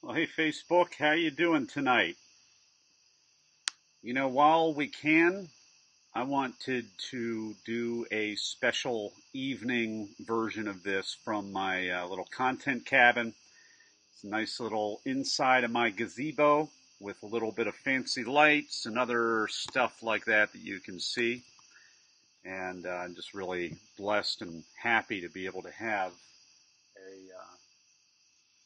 Well, hey Facebook, how you doing tonight? While we can, I wanted to do a special evening version of this from my little content cabin. It's a nice little inside of my gazebo with a little bit of fancy lights and other stuff like that you can see. And I'm just really blessed and happy to be able to have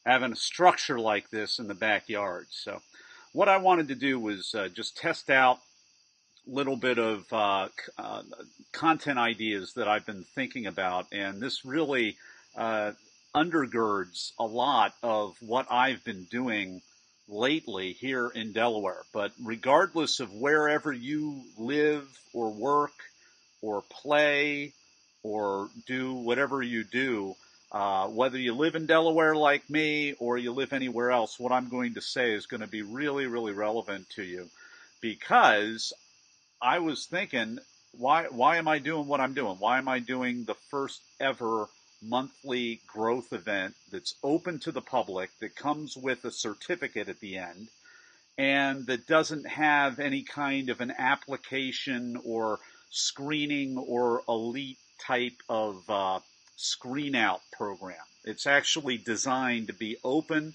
having a structure like this in the backyard. So what I wanted to do was just test out a little bit of content ideas that I've been thinking about, and this really undergirds a lot of what I've been doing lately here in Delaware. But regardless of wherever you live or work or play or do whatever you do, whether you live in Delaware like me or you live anywhere else, what I'm going to say is going to be really, really relevant to you, because I was thinking, why am I doing what I'm doing? Why am I doing the first ever monthly growth event that's open to the public, that comes with a certificate at the end, and that doesn't have any kind of an application or screening or elite type of screen out program? It's actually designed to be open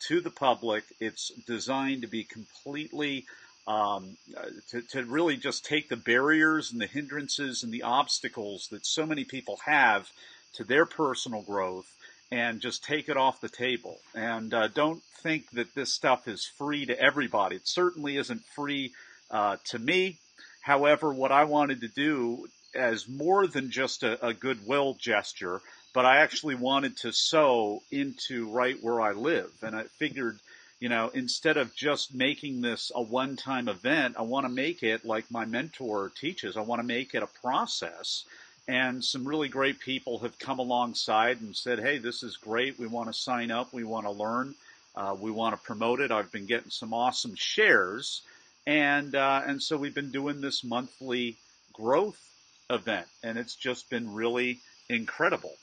to the public. It's designed to be completely to really just take the barriers and the hindrances and the obstacles that so many people have to their personal growth and just take it off the table. And don't think that this stuff is free to everybody. It certainly isn't free to me. However, what I wanted to do as more than just a goodwill gesture, but I actually wanted to sow into right where I live. And I figured, instead of just making this a one-time event, I want to make it like my mentor teaches. I want to make it a process. And some really great people have come alongside and said, hey, this is great. We want to sign up. We want to learn. We want to promote it. I've been getting some awesome shares. And so we've been doing this monthly growth event, and it's just been really incredible.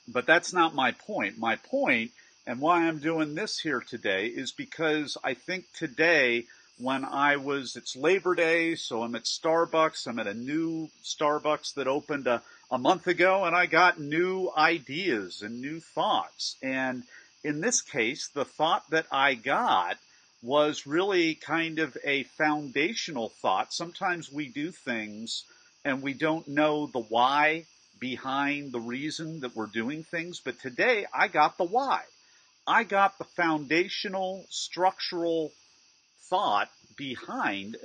But that's not my point. My point, and why I'm doing this here today, is because I think today, it's Labor Day, so I'm at Starbucks. I'm at a new Starbucks that opened a month ago, and I got new ideas and new thoughts. And in this case, the thought that I got was really kind of a foundational thought. Sometimes we do things and we don't know the why behind the reason that we're doing things. But today I got the why. I got the foundational structural thought behind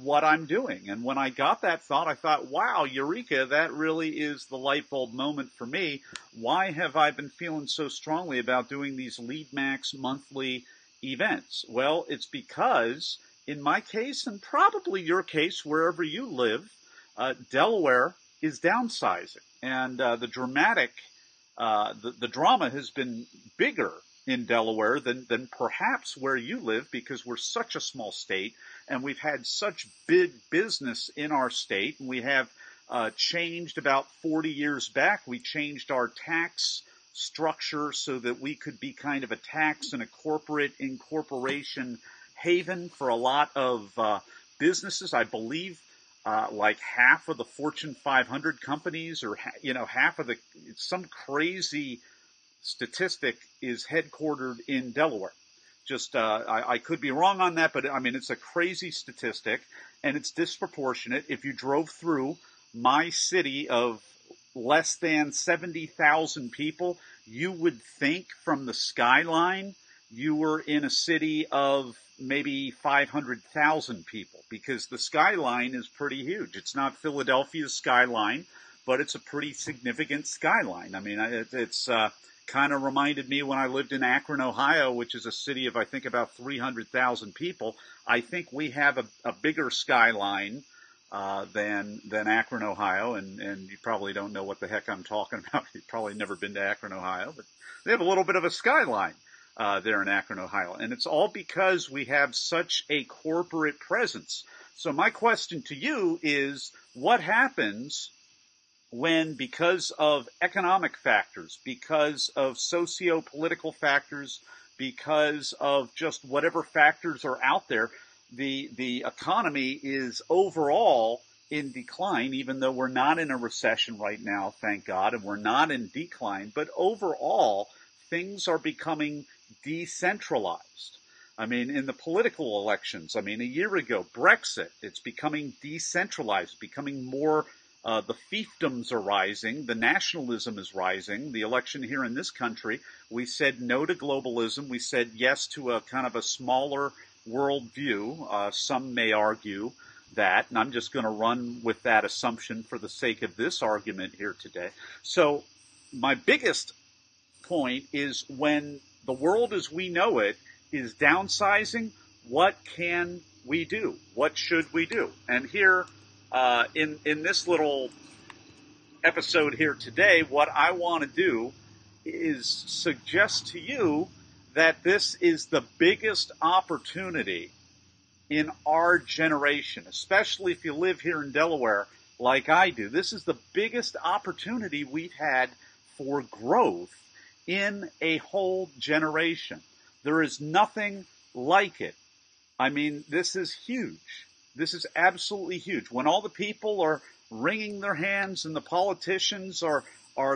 what I'm doing. And when I got that thought, I thought, wow, eureka, that really is the light bulb moment for me. Why have I been feeling so strongly about doing these Lead Max monthly events? Well, it's because in my case, and probably your case, wherever you live, Delaware is downsizing. And the drama has been bigger in Delaware than perhaps where you live, because we're such a small state and we've had such big business in our state. And we have changed about 40 years back. We changed our tax structure so that we could be kind of a tax and a corporate incorporation haven for a lot of businesses. I believe like half of the Fortune 500 companies, or half of some crazy statistic is headquartered in Delaware. Just I could be wrong on that, but I mean, it's a crazy statistic, and it's disproportionate. If you drove through my city of less than 70,000 people, you would think from the skyline you were in a city of maybe 500,000 people, because the skyline is pretty huge. It's not Philadelphia's skyline, but it's a pretty significant skyline. I mean, it's kind of reminded me when I lived in Akron, Ohio, which is a city of, I think, about 300,000 people. I think we have a bigger skyline than Akron, Ohio, and you probably don't know what the heck I'm talking about. You've probably never been to Akron, Ohio, but they have a little bit of a skyline there in Akron, Ohio, and it's all because we have such a corporate presence. So my question to you is, what happens when, because of economic factors, because of socio-political factors, because of just whatever factors are out there. The economy is overall in decline, even though we're not in a recession right now, thank God, and we're not in decline. But overall, things are becoming decentralized. I mean, in the political elections, I mean, a year ago, Brexit, it's becoming decentralized, becoming more, the fiefdoms are rising, the nationalism is rising. The election here in this country, we said no to globalism. We said yes to a kind of a smaller worldview. Some may argue that, and I'm just going to run with that assumption for the sake of this argument here today. So my biggest point is, when the world as we know it is downsizing, what can we do? What should we do? And here, in this little episode here today, what I want to do is suggest to you that this is the biggest opportunity in our generation, especially if you live here in Delaware like I do. This is the biggest opportunity we've had for growth in a whole generation. There is nothing like it. I mean, this is huge. This is absolutely huge. When all the people are wringing their hands and the politicians are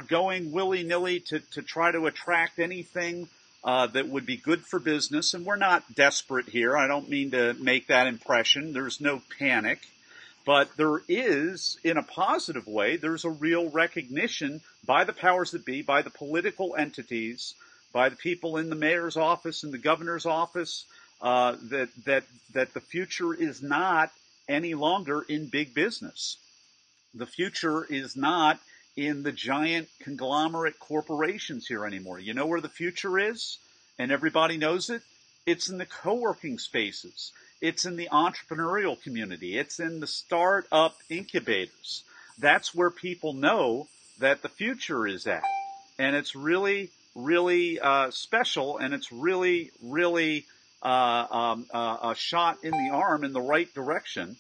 going willy-nilly to try to attract anything that would be good for business, and we're not desperate here. I don't mean to make that impression. There's no panic. But there is, in a positive way, there's a real recognition by the powers that be, by the political entities, by the people in the mayor's office and the governor's office, that the future is not any longer in big business. The future is not in the giant conglomerate corporations here anymore. You know where the future is? And everybody knows it? It's in the co-working spaces. It's in the entrepreneurial community. It's in the startup incubators. That's where people know that the future is at. And it's really, really special, and it's really, really a shot in the arm in the right direction.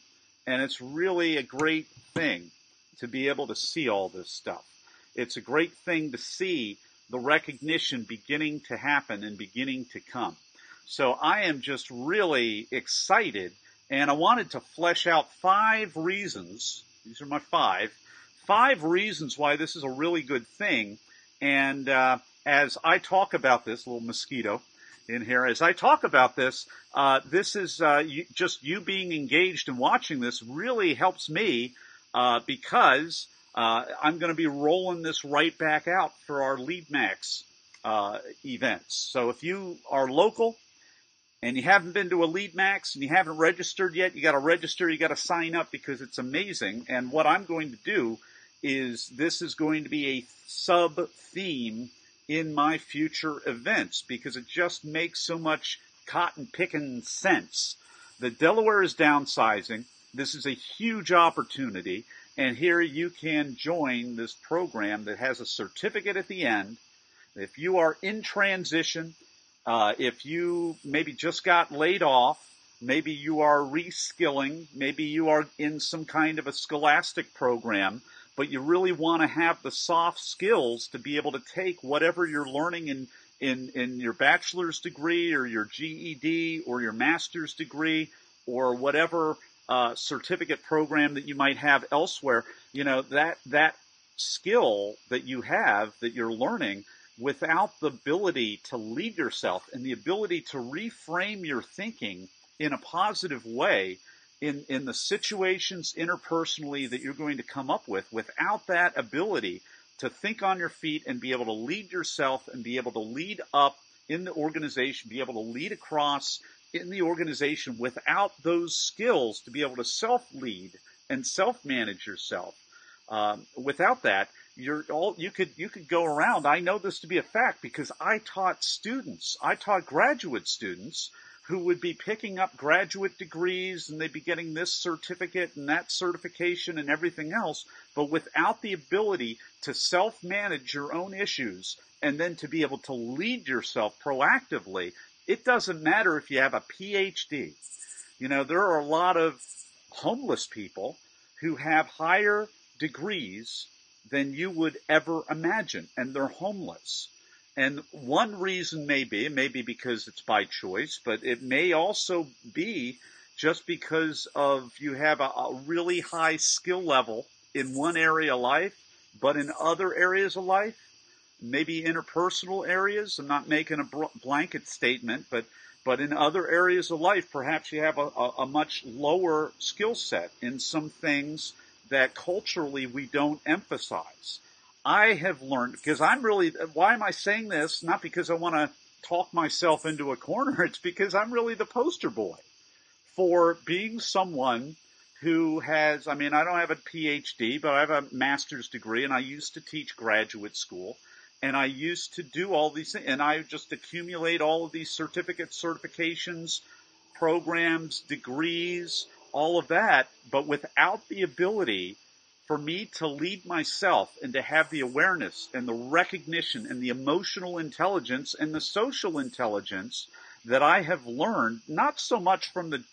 And it's really a great thing to be able to see all this stuff. It's a great thing to see the recognition beginning to happen and beginning to come. So I am just really excited, and I wanted to flesh out 5 reasons. These are my 5 reasons why this is a really good thing. And as I talk about this, little mosquito in here, as I talk about this, this is just you being engaged and watching this really helps me, because I'm going to be rolling this right back out for our Lead Max events. So if you are local and you haven't been to a Lead Max and you haven't registered yet, you got to register, you got to sign up, because it's amazing. And what I'm going to do is, this is going to be a sub-theme in my future events, because it just makes so much cotton-picking sense. The Delaware is downsizing. This is a huge opportunity. And here you can join this program that has a certificate at the end. If you are in transition, if you maybe just got laid off, maybe you are reskilling, maybe you are in some kind of a scholastic program, but you really want to have the soft skills to be able to take whatever you're learning in your bachelor's degree or your GED or your master's degree or whatever certificate program that you might have elsewhere. You know, that skill that you have, that you're learning, without the ability to lead yourself and the ability to reframe your thinking in a positive way in the situations interpersonally that you're going to come up with, without that ability to think on your feet and be able to lead yourself and be able to lead up in the organization, be able to lead across in the organization, without those skills to be able to self-lead and self-manage yourself. Without that, you could go around. I know this to be a fact because I taught graduate students who would be picking up graduate degrees, and they'd be getting this certificate and that certification and everything else, but without the ability to self-manage your own issues and then to be able to lead yourself proactively. It doesn't matter if you have a PhD. You know, there are a lot of homeless people who have higher degrees than you would ever imagine, and they're homeless. And one reason may be, it may be because it's by choice, but it may also be just because of you have a really high skill level in one area of life, but in other areas of life, maybe interpersonal areas. I'm not making a blanket statement, but in other areas of life, perhaps you have a much lower skill set in some things that culturally we don't emphasize. I have learned, because why am I saying this? Not because I want to talk myself into a corner. It's because I'm really the poster boy for being someone who has, I mean, I don't have a PhD, but I have a master's degree, and I used to teach graduate school, and I used to do all these things, and I just accumulate all of these certificates, certifications, programs, degrees, all of that, but without the ability for me to lead myself and to have the awareness and the recognition and the emotional intelligence and the social intelligence that I have learned, not so much from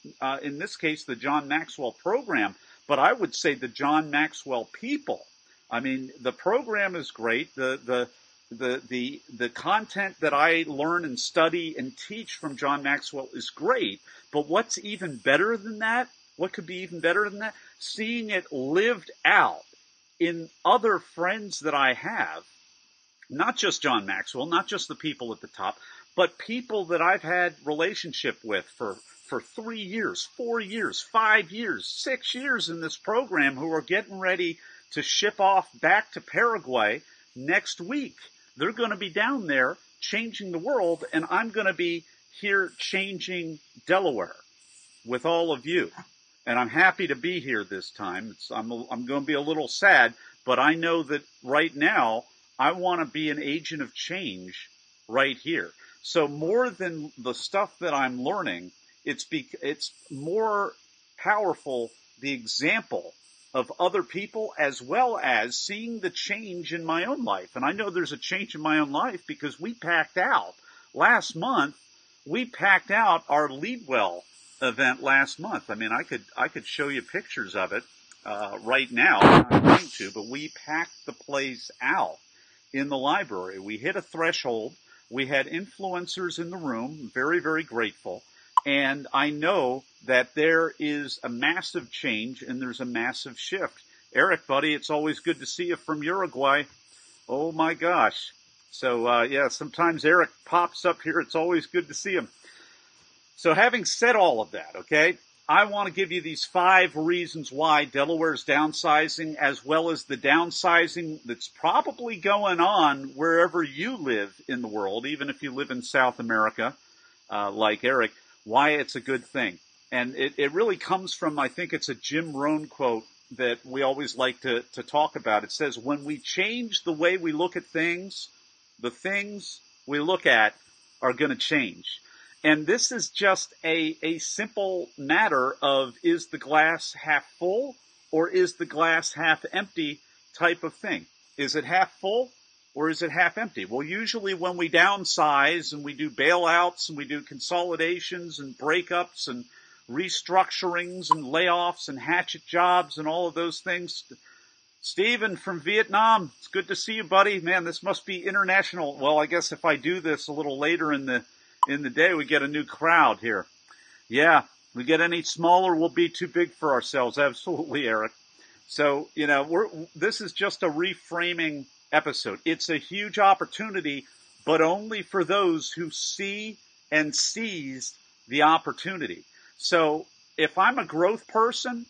in this case, the John Maxwell program, but I would say the John Maxwell people. I mean, the program is great. The content that I learn and study and teach from John Maxwell is great. But what's even better than that? What could be even better than that? Seeing it lived out in other friends that I have, not just John Maxwell, not just the people at the top, but people that I've had relationship with for 3 years, 4 years, 5 years, 6 years in this program who are getting ready to ship off back to Paraguay next week. They're going to be down there changing the world, and I'm going to be here changing Delaware with all of you. And I'm happy to be here this time. I'm going to be a little sad, but I know that right now I want to be an agent of change right here. So more than the stuff that I'm learning, it's more powerful, the example of other people, as well as seeing the change in my own life. And I know there's a change in my own life because we packed out last month. We packed out our Leadwell event last month. I mean, I could show you pictures of it right now. I'm not going to, but we packed the place out in the library. We hit a threshold. We had influencers in the room. Very, very grateful. And I know that there is a massive change and there's a massive shift. Eric, buddy, it's always good to see you from Uruguay. Oh my gosh. So, yeah, sometimes Eric pops up here. It's always good to see him. So having said all of that, okay, I want to give you these 5 reasons why Delaware's downsizing, as well as the downsizing that's probably going on wherever you live in the world, even if you live in South America, like Eric, why it's a good thing. And it really comes from, I think it's a Jim Rohn quote that we always like to talk about. It says, when we change the way we look at things, the things we look at are going to change. And this is just a simple matter of, is the glass half full or is the glass half empty type of thing? Is it half full or is it half empty? Well, usually when we downsize and we do bailouts and we do consolidations and breakups and restructurings and layoffs and hatchet jobs and all of those things. Steven from Vietnam, it's good to see you, buddy. Man, this must be international. Well, I guess if I do this a little later in the day, we get a new crowd here. Yeah, we get any smaller, we'll be too big for ourselves. Absolutely, Eric. So, this is just a reframing episode. It's a huge opportunity, but only for those who see and seize the opportunity. So if I'm a growth person,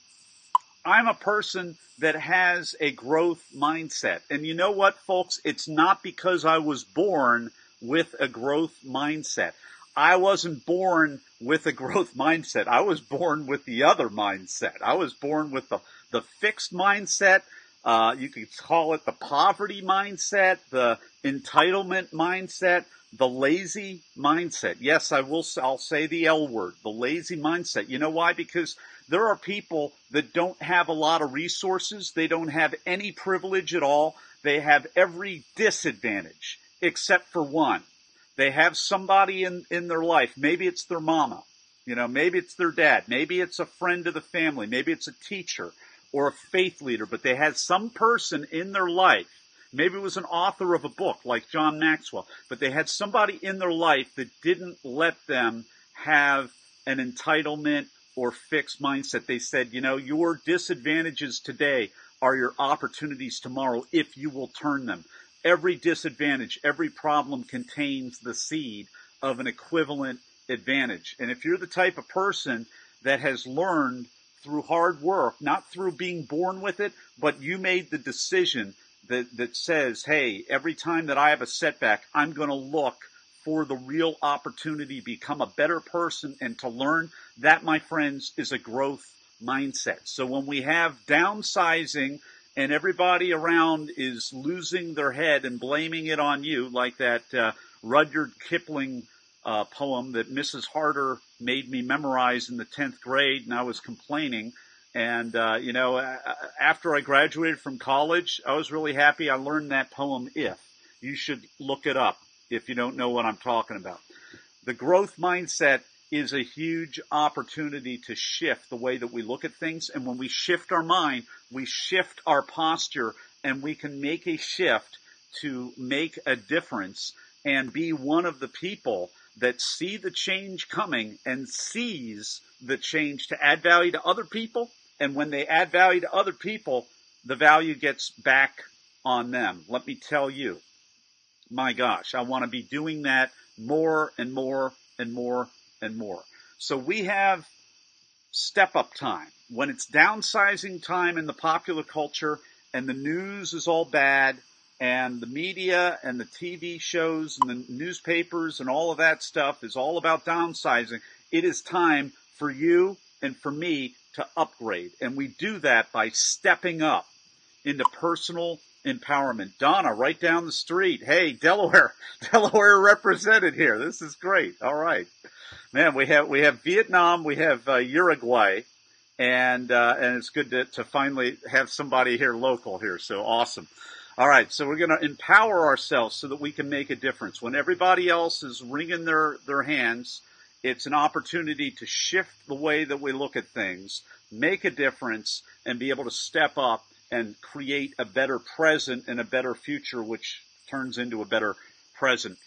I'm a person that has a growth mindset. And you know what, folks? It's not because I was born with a growth mindset. I wasn't born with a growth mindset. I was born with the other mindset. I was born with the fixed mindset. You could call it the poverty mindset, the entitlement mindset, the lazy mindset. Yes, I'll say the L word, the lazy mindset. You know why? Because there are people that don't have a lot of resources. They don't have any privilege at all. They have every disadvantage except for one. They have somebody in their life. Maybe it's their mama. Maybe it's their dad. Maybe it's a friend of the family. Maybe it's a teacher or a faith leader. But they had some person in their life Maybe it was an author of a book like John Maxwell, but they had somebody in their life that didn't let them have an entitlement or fixed mindset. They said, your disadvantages today are your opportunities tomorrow if you will turn them. Every disadvantage, every problem contains the seed of an equivalent advantage. And if you're the type of person that has learned through hard work, not through being born with it, but you made the decision that says, hey, every time that I have a setback, I'm going to look for the real opportunity to become a better person and to learn. That, my friends, is a growth mindset. So when we have downsizing and everybody around is losing their head and blaming it on you, like that Rudyard Kipling poem that Mrs. Harder made me memorize in the 10th grade, and I was complaining. And, after I graduated from college, I was really happy I learned that poem, If. You should look it up if you don't know what I'm talking about. The growth mindset is a huge opportunity to shift the way that we look at things. And when we shift our mind, we shift our posture, and we can make a shift to make a difference and be one of the people that see the change coming and sees the change to add value to other people. And when they add value to other people, the value gets back on them. Let me tell you, my gosh, I want to be doing that more and more and more and more. So we have step up time. When it's downsizing time in the popular culture and the news is all bad and the media and the TV shows and the newspapers and all of that stuff is all about downsizing, it is time for you and for me to upgrade. And we do that by stepping up into personal empowerment. Donna, right down the street. Hey, Delaware represented here. This is great. All right. Man, we have Vietnam, we have Uruguay, and it's good to finally have somebody here local here. So awesome. All right, so we're going to empower ourselves so that we can make a difference. When everybody else is wringing their hands, it's an opportunity to shift the way that we look at things, make a difference, and be able to step up and create a better present and a better future, which turns into a better present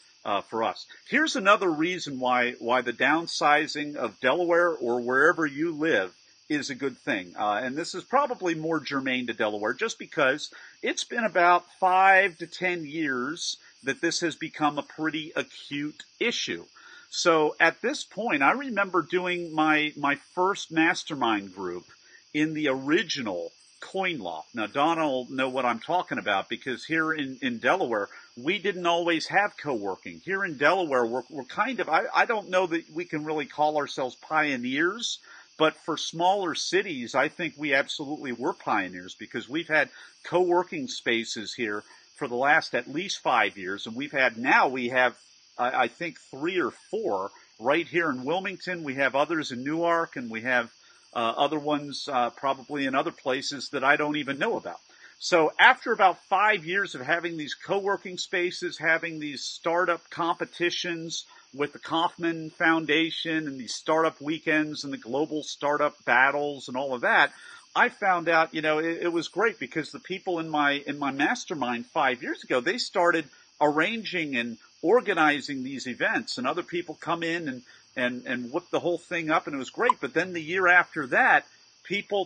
for us. Here's another reason why the downsizing of Delaware or wherever you live is a good thing. And this is probably more germane to Delaware just because it's been about 5 to 10 years that this has become a pretty acute issue. So at this point, I remember doing my first mastermind group in the original Coin Loft. Now, Donna will know what I'm talking about because here in Delaware, we didn't always have co-working. Here in Delaware, we're kind of, I don't know that we can really call ourselves pioneers, but for smaller cities, I think we absolutely were pioneers because we've had co-working spaces here for the last at least 5 years. And we have, I think, 3 or 4 right here in Wilmington. We have others in Newark, and we have other ones probably in other places that I don't even know about. So after about 5 years of having these co-working spaces, having these startup competitions with the Kauffman Foundation and these startup weekends and the global startup battles and all of that, I found out, it was great because the people in my mastermind 5 years ago, they started arranging and organizing these events, and other people come in and whip the whole thing up, and it was great. But then the year after that,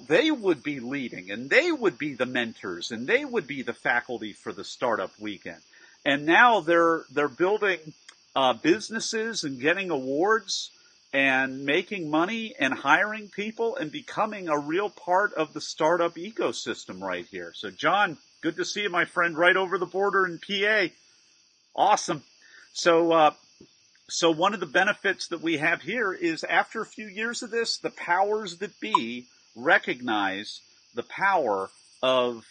they would be leading, and they would be the mentors, and they would be the faculty for the startup weekend. And now they're building businesses and getting awards and making money and hiring people and becoming a real part of the startup ecosystem right here. So, John, good to see you, my friend, right over the border in PA. Awesome. So one of the benefits that we have here is after a few years of this, the powers that be recognize the power of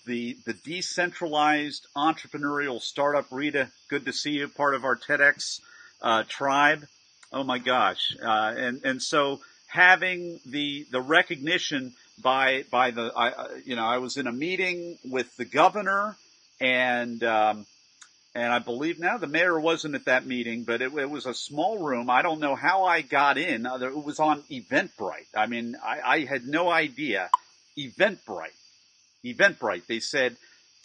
the decentralized entrepreneurial startup. Rita, good to see you, part of our TEDx tribe. Oh my gosh. And so having the recognition by I was in a meeting with the governor and I believe now the mayor wasn't at that meeting, but it was a small room. I don't know how I got in. It was on Eventbrite. I mean, I had no idea. Eventbrite. They said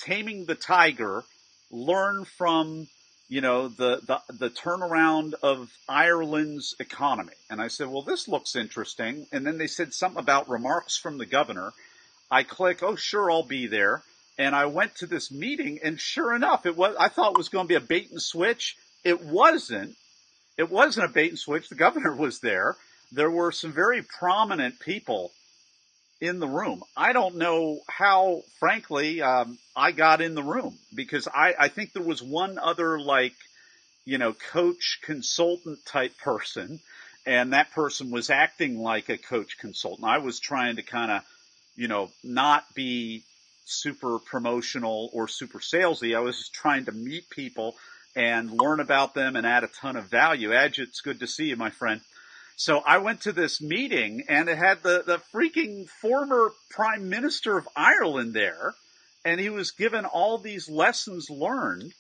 Taming the Tiger, learn from, the turnaround of Ireland's economy. And I said, well, this looks interesting. And then they said something about remarks from the governor. I click, oh, sure, I'll be there. And I went to this meeting, and sure enough, I thought it was going to be a bait and switch. It wasn't. It wasn't a bait and switch. The governor was there. There were some very prominent people in the room. I don't know how, frankly, I got in the room, because I think there was one other, coach consultant type person, and that person was acting like a coach consultant. I was trying to kind of, not be super promotional or super salesy. I was just trying to meet people and learn about them and add a ton of value. Edge, it's good to see you, my friend. So I went to this meeting, and it had the freaking former Prime Minister of Ireland there, and he was given all these lessons learned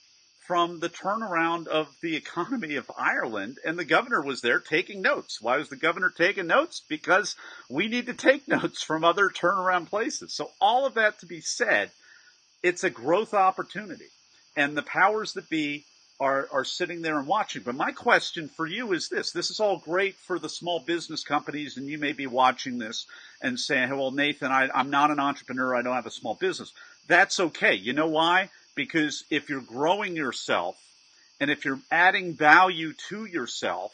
from the turnaround of the economy of Ireland, and the governor was there taking notes. Why was the governor taking notes? Because we need to take notes from other turnaround places. So all of that to be said, it's a growth opportunity, and the powers that be are sitting there and watching. But my question for you is this. This is all great for the small business companies, and you may be watching this and saying, hey, well, Nathan, I'm not an entrepreneur. I don't have a small business. That's okay. You know why? Because if you're growing yourself, and if you're adding value to yourself,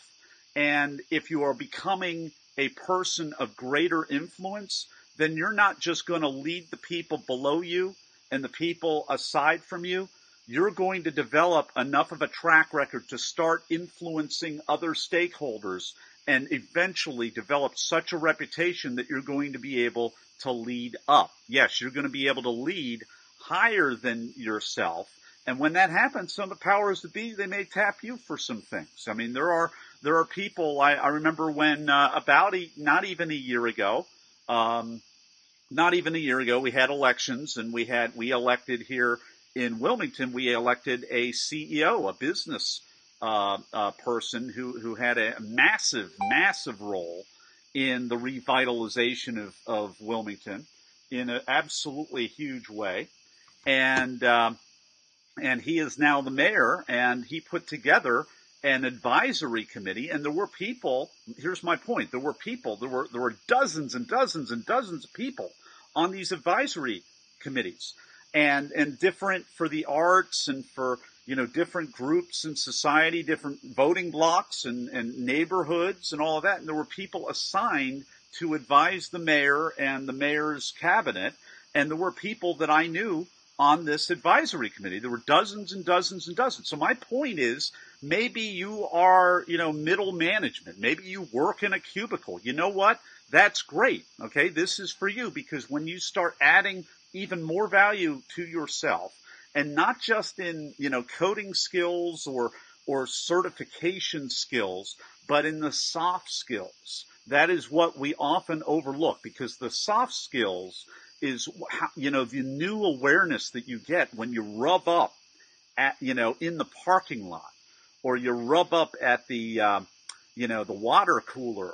and if you are becoming a person of greater influence, then you're not just going to lead the people below you and the people aside from you. You're going to develop enough of a track record to start influencing other stakeholders and eventually develop such a reputation that you're going to be able to lead up. Yes, you're going to be able to lead higher than yourself. And when that happens, some of the powers that be, they may tap you for some things. I mean, there are people, I remember when not even a year ago, we had elections, and we elected here in Wilmington, we elected a CEO, a business person who had a massive role in the revitalization of Wilmington in an absolutely huge way. And he is now the mayor, and he put together an advisory committee, and there were people, here's my point, there were dozens and dozens and dozens of people on these advisory committees. And different for the arts, and for, different groups in society, different voting blocks and neighborhoods and all of that. And there were people assigned to advise the mayor and the mayor's cabinet. And there were people that I knew on this advisory committee. There were dozens and dozens and dozens. So my point is, maybe you are, middle management. Maybe you work in a cubicle. You know what? That's great. Okay. This is for you, because when you start adding even more value to yourself, and not just in, coding skills or certification skills, but in the soft skills. That is what we often overlook, because the soft skills is, the new awareness that you get when you rub up at, in the parking lot, or you rub up at the, the water cooler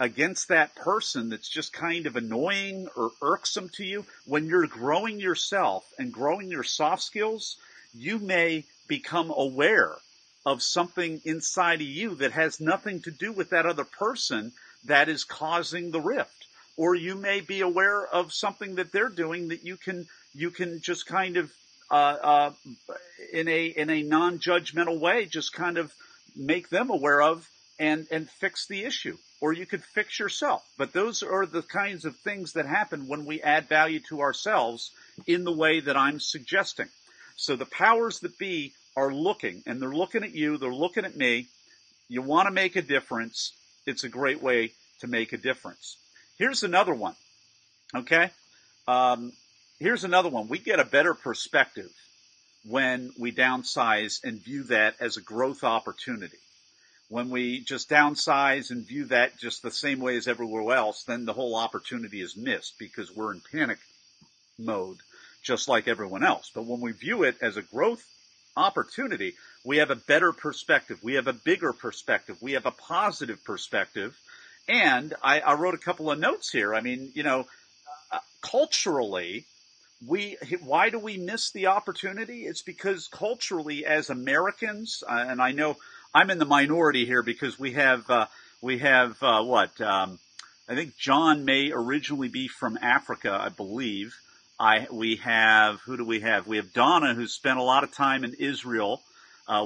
against that person that's just kind of annoying or irksome to you. When you're growing yourself and growing your soft skills, you may become aware of something inside of you that has nothing to do with that other person that is causing the rift. Or you may be aware of something that they're doing that you can just kind of, in a non-judgmental way, just kind of make them aware of and fix the issue. Or you could fix yourself. But those are the kinds of things that happen when we add value to ourselves in the way that I'm suggesting. So the powers that be are looking, and they're looking at you, they're looking at me. You want to make a difference. It's a great way to make a difference. Here's another one. Okay? Here's another one. We get a better perspective when we downsize and view that as a growth opportunity. When we just downsize and view that just the same way as everywhere else, then the whole opportunity is missed, because we're in panic mode, just like everyone else. But when we view it as a growth opportunity, we have a better perspective. We have a bigger perspective. We have a positive perspective. And I wrote a couple of notes here. I mean, culturally, why do we miss the opportunity? It's because culturally, as Americans, and I know I'm in the minority here because we have what I think John may originally be from Africa, I believe. We have who do we have? We have Donna, who spent a lot of time in Israel.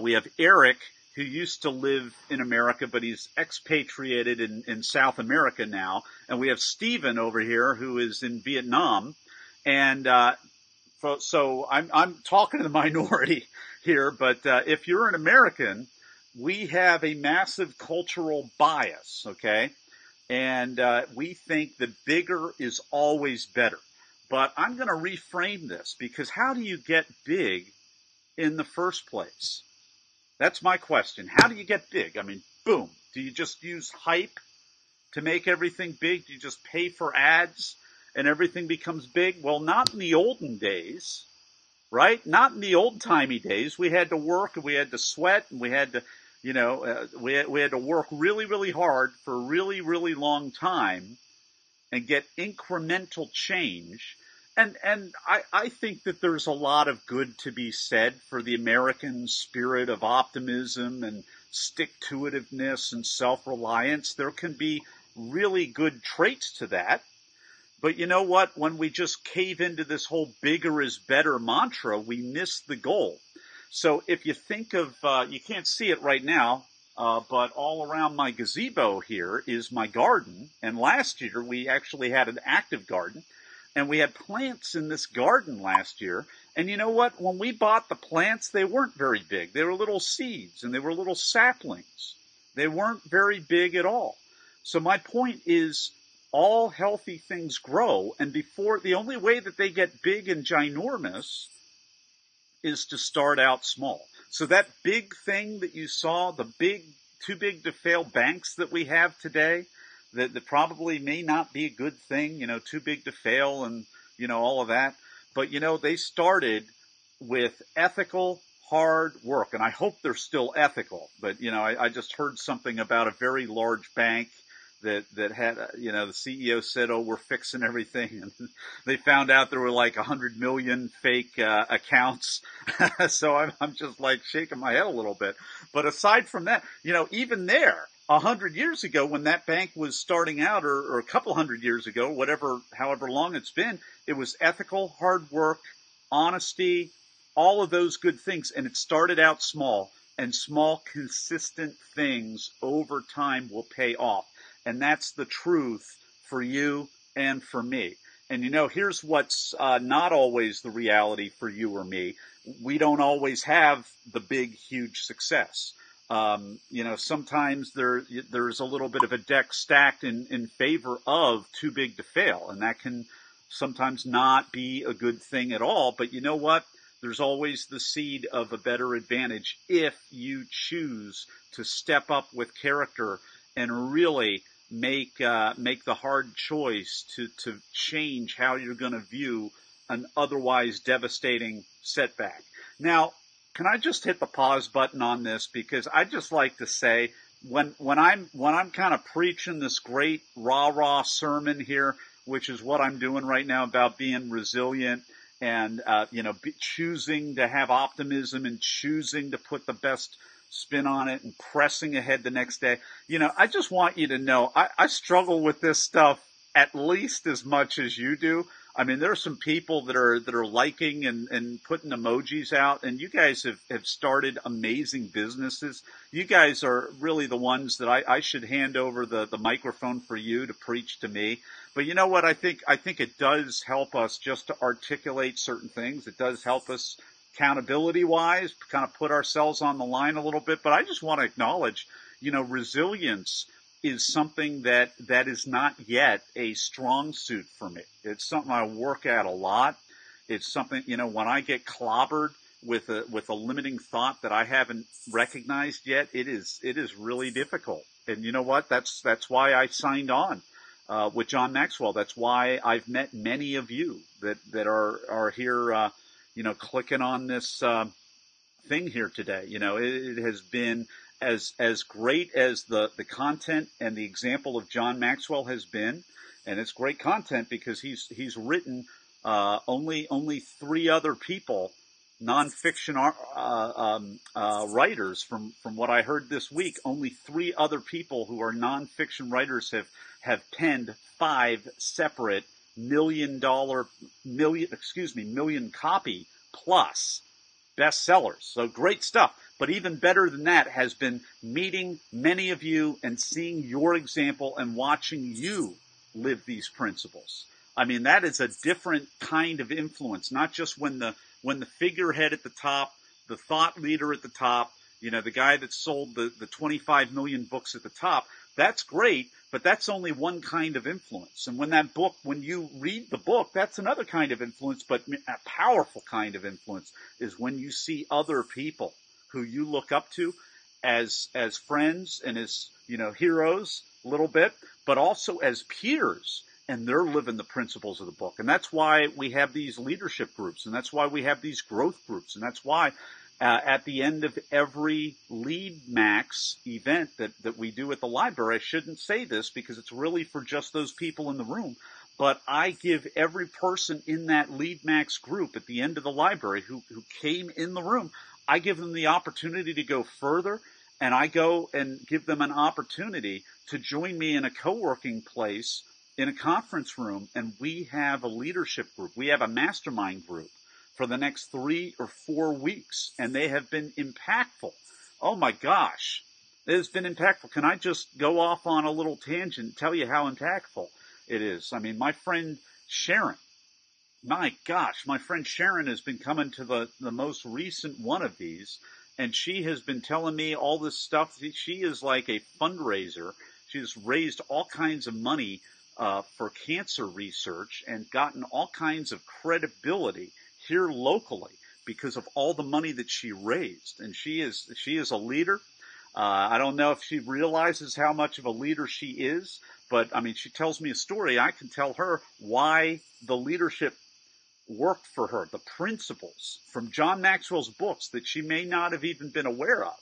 We have Eric, who used to live in America, but he's expatriated in South America now. And we have Stephen over here, who is in Vietnam. And so I'm talking to the minority here, but if you're an American, we have a massive cultural bias, okay? And we think the bigger is always better. But I'm going to reframe this, because how do you get big in the first place? That's my question. How do you get big? I mean, boom. Do you just use hype to make everything big? Do you just pay for ads and everything becomes big? Well, not in the olden days, right? Not in the old-timey days. We had to work and we had to sweat and we had to, we had to work really, really hard for a really, really long time and get incremental change. And I think that there's a lot of good to be said for the American spirit of optimism and stick-to-itiveness and self-reliance. There can be really good traits to that. But you know what? When we just cave into this whole bigger is better mantra, we miss the goal. So if you think of, you can't see it right now, but all around my gazebo here is my garden. And last year we actually had an active garden. And we had plants in this garden last year. And you know what? When we bought the plants, they weren't very big. They were little seeds and they were little saplings. They weren't very big at all. So my point is, all healthy things grow. And the only way that they get big and ginormous is to start out small. So that big thing that you saw, the too big to fail banks that we have today, that probably may not be a good thing, too big to fail and, all of that. But, they started with ethical, hard work. And I hope they're still ethical. But, I just heard something about a very large bank that had, the CEO said, oh, we're fixing everything. And they found out there were like 100 million fake accounts. So I'm just like shaking my head a little bit. But aside from that, even there, 100 years ago when that bank was starting out, or a couple hundred years ago, however long it's been, it was ethical, hard work, honesty, all of those good things. And it started out small, and small, consistent things over time will pay off. And that's the truth for you and for me. And here's what's not always the reality for you or me. We don't always have the big, huge success. Sometimes there's a little bit of a deck stacked in favor of too big to fail. And that can sometimes not be a good thing at all. But you know what? There's always the seed of a better advantage if you choose to step up with character and really make the hard choice to change how you're going to view an otherwise devastating setback. Now, can I just hit the pause button on this? Because I just like to say, when I'm kind of preaching this great rah-rah sermon here, which is what I'm doing right now about being resilient and, choosing to have optimism and choosing to put the best spin on it and pressing ahead the next day. I just want you to know, I struggle with this stuff at least as much as you do. I mean, there are some people that are liking and putting emojis out, and you guys have started amazing businesses. You guys are really the ones that I should hand over the microphone for you to preach to me. But you know what? I think it does help us just to articulate certain things. It does help us accountability wise, kind of put ourselves on the line a little bit. But I just want to acknowledge, resilience is something that is not yet a strong suit for me. It's something I work at a lot. It's something, when I get clobbered with a limiting thought that I haven't recognized yet, it is really difficult. And you know what? That's why I signed on with John Maxwell. That's why I've met many of you that are here, clicking on this thing here today. It has been as great as the content and the example of John Maxwell has been, and it's great content because he's written only three other people, nonfiction writers, from what I heard this week, only three other people who are nonfiction writers have penned 5 separate million copy plus bestsellers. So great stuff. But even better than that has been meeting many of you and seeing your example and watching you live these principles. I mean, that is a different kind of influence, not just when the figurehead at the top, the thought leader at the top, the guy that sold the 25 million books at the top. That's great, but that's only one kind of influence. And when you read the book, that's another kind of influence, but a powerful kind of influence is when you see other people who you look up to as friends and as, heroes a little bit, but also as peers, and they're living the principles of the book. And that's why we have these leadership groups, and that's why we have these growth groups, and that's why at the end of every Lead Max event that we do at the library, I shouldn't say this because it's really for just those people in the room, but I give every person in that Lead Max group at the end of the library who came in the room, I give them the opportunity to go further, and I go and give them an opportunity to join me in a co-working place in a conference room, and we have a leadership group. We have a mastermind group for the next 3 or 4 weeks, and they have been impactful. Oh my gosh, it has been impactful. Can I just go off on a little tangent and tell you how impactful it is? I mean, my friend Sharon, my friend Sharon has been coming to the most recent one of these, and she has been telling me all this stuff. She is like a fundraiser. She's raised all kinds of money for cancer research and gotten all kinds of credibility here locally because of all the money that she raised. And she is a leader. I don't know if she realizes how much of a leader she is, but I mean, she tells me a story. I can tell her why the leadership worked for her, the principles from John Maxwell's books that she may not have even been aware of,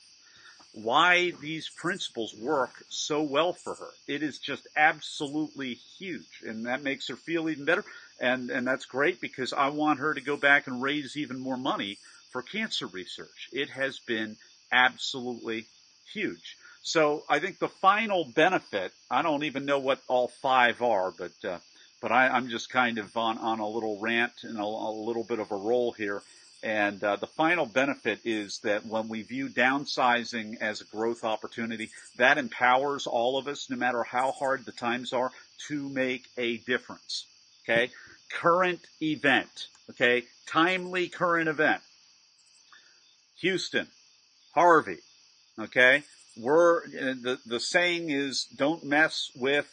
why these principles work so well for her. It is just absolutely huge, and that makes her feel even better. And that's great because I want her to go back and raise even more money for cancer research. It has been absolutely huge. So I think the final benefit, I don't even know what all 5 are, but I'm just kind of on a little rant and a little bit of a roll here. And the final benefit is that when we view downsizing as a growth opportunity, that empowers all of us, no matter how hard the times are, to make a difference. Okay? Current event. Okay? Timely current event. Houston. Harvey. Okay? The saying is, don't mess with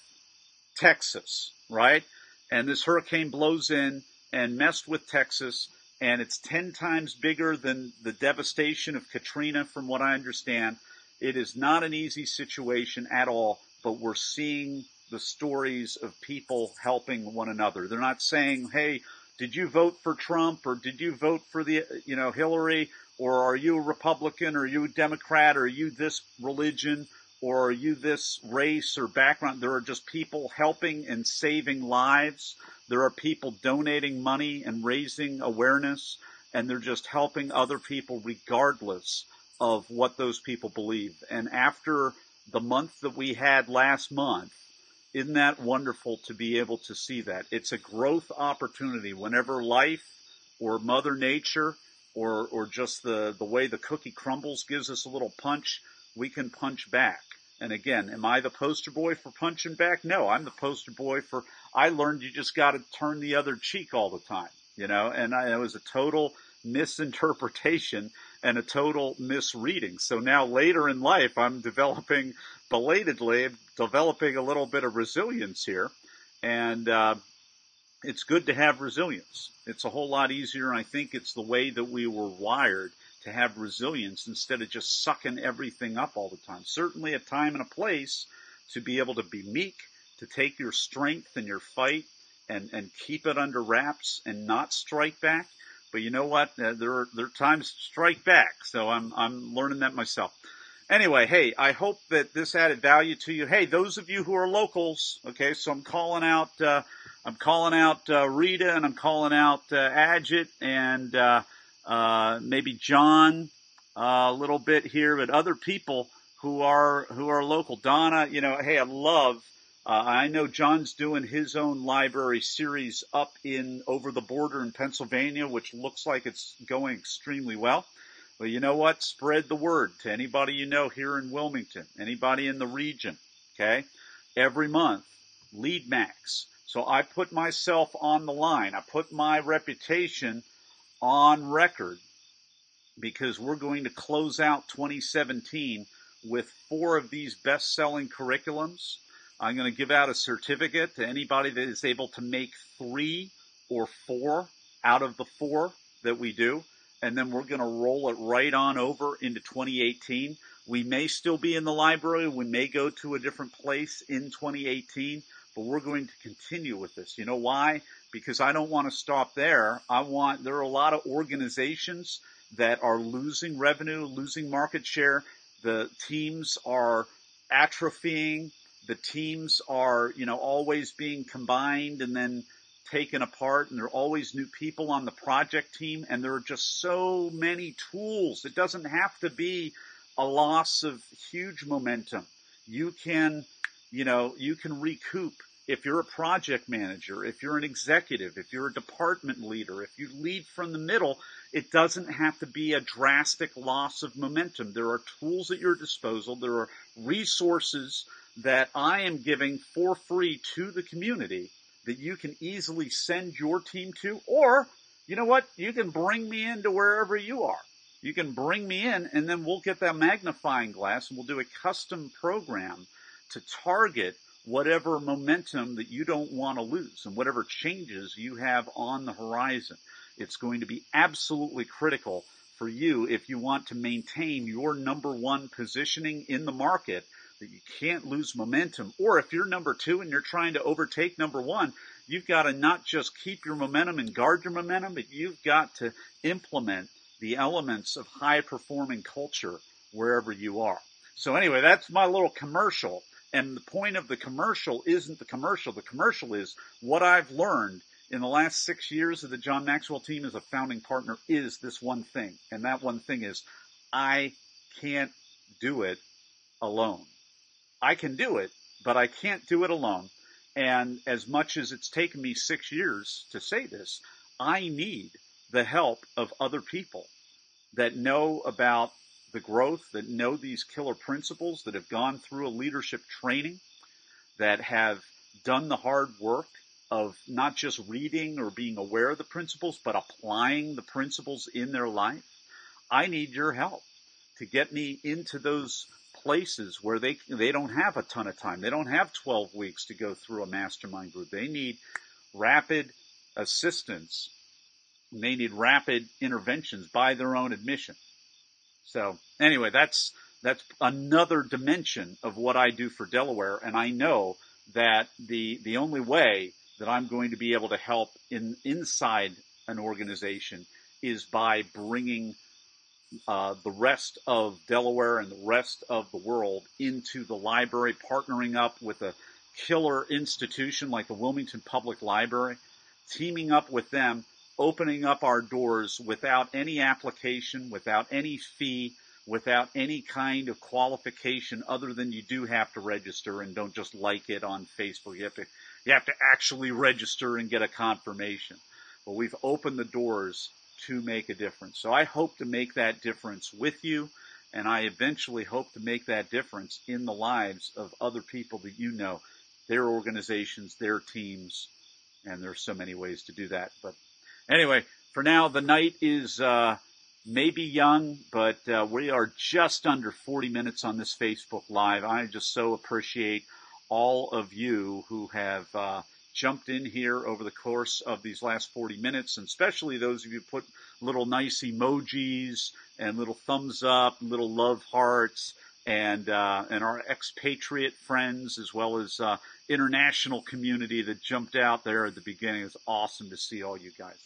Texas, right? And this hurricane blows in and messed with Texas, and it's 10 times bigger than the devastation of Katrina, from what I understand. It is not an easy situation at all, but we're seeing the stories of people helping one another. They're not saying, hey, did you vote for Trump, or did you vote for Hillary, or are you a Republican, or are you a Democrat, or are you this religion, or are you this race or background? There are just people helping and saving lives. There are people donating money and raising awareness, and they're just helping other people regardless of what those people believe. And after the month that we had last month, isn't that wonderful to be able to see that? It's a growth opportunity whenever life or Mother Nature or just the way the cookie crumbles gives us a little punch, we can punch back. And again, am I the poster boy for punching back? No, I'm the poster boy for, I learned you just got to turn the other cheek all the time, and it was a total misinterpretation and a total misreading. So now later in life, I'm belatedly developing a little bit of resilience here. And it's good to have resilience. It's a whole lot easier, and I think it's the way that we were wired to have resilience instead of just sucking everything up all the time. Certainly a time and a place to be able to be meek, to take your strength and your fight and keep it under wraps and not strike back. But you know what? There are times to strike back. So I'm learning that myself. Anyway, hey, I hope that this added value to you. Hey, those of you who are locals, okay, so I'm calling out I'm calling out Rita, and I'm calling out Ajit, and maybe John a little bit here, but other people who are local. Donna, hey, I love. I know John's doing his own library series up in over the border in Pennsylvania, which looks like it's going extremely well. Well, you know what? Spread the word to anybody you know here in Wilmington, anybody in the region, okay? Every month, lead max. So I put myself on the line. I put my reputation on record because we're going to close out 2017 with 4 of these best-selling curriculums. I'm going to give out a certificate to anybody that is able to make 3 or 4 out of the 4 that we do. And then we're going to roll it right on over into 2018. We may still be in the library. We may go to a different place in 2018, but we're going to continue with this. You know why? Because I don't want to stop there. There are a lot of organizations that are losing revenue, losing market share. The teams are atrophying. The teams are, always being combined and then taken apart, and there are always new people on the project team, and there are just so many tools. It doesn't have to be a loss of huge momentum. You can recoup if you're a project manager, if you're an executive, if you're a department leader, if you lead from the middle. It doesn't have to be a drastic loss of momentum. There are tools at your disposal. There are resources that I am giving for free to the community that you can easily send your team to, or, you know what, you can bring me into wherever you are. You can bring me in, and then we'll get that magnifying glass, and we'll do a custom program to target whatever momentum that you don't want to lose and whatever changes you have on the horizon. It's going to be absolutely critical for you if you want to maintain your number 1 positioning in the market, that you can't lose momentum. Or if you're number 2 and you're trying to overtake number 1, you've got to not just keep your momentum and guard your momentum, but you've got to implement the elements of high-performing culture wherever you are. So anyway, that's my little commercial. And the point of the commercial isn't the commercial. The commercial is what I've learned in the last 6 years of the John Maxwell team as a founding partner is this one thing. And that one thing is I can't do it alone. I can do it, but I can't do it alone. And as much as it's taken me 6 years to say this, I need the help of other people that know about the growth, that know these killer principles, that have gone through a leadership training, that have done the hard work of not just reading or being aware of the principles, but applying the principles in their life. I need your help to get me into those places where they don't have a ton of time. They don't have 12 weeks to go through a mastermind group. They need rapid assistance. They need rapid interventions by their own admission. So anyway, that's another dimension of what I do for Delaware. And I know that the only way that I'm going to be able to help inside an organization is by bringing the rest of Delaware and the rest of the world into the library, partnering up with a killer institution like the Wilmington Public Library, teaming up with them, opening up our doors without any application, without any fee, without any kind of qualification other than you do have to register, and don't just like it on Facebook. You have to actually register and get a confirmation. But we've opened the doors to make a difference. So I hope to make that difference with you, and I eventually hope to make that difference in the lives of other people that you know, their organizations, their teams, and there's so many ways to do that. But anyway, for now, the night is maybe young, but we are just under 40 minutes on this Facebook Live. I just so appreciate all of you who have jumped in here over the course of these last 40 minutes, and especially those of you who put little nice emojis and little thumbs up, little love hearts, and our expatriate friends, as well as international community that jumped out there at the beginning. It's awesome to see all you guys.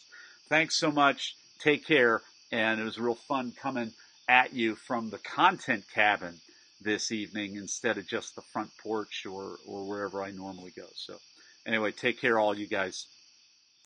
Thanks so much. Take care. And it was real fun coming at you from the content cabin this evening instead of just the front porch or wherever I normally go. So Anyway, take care, all you guys.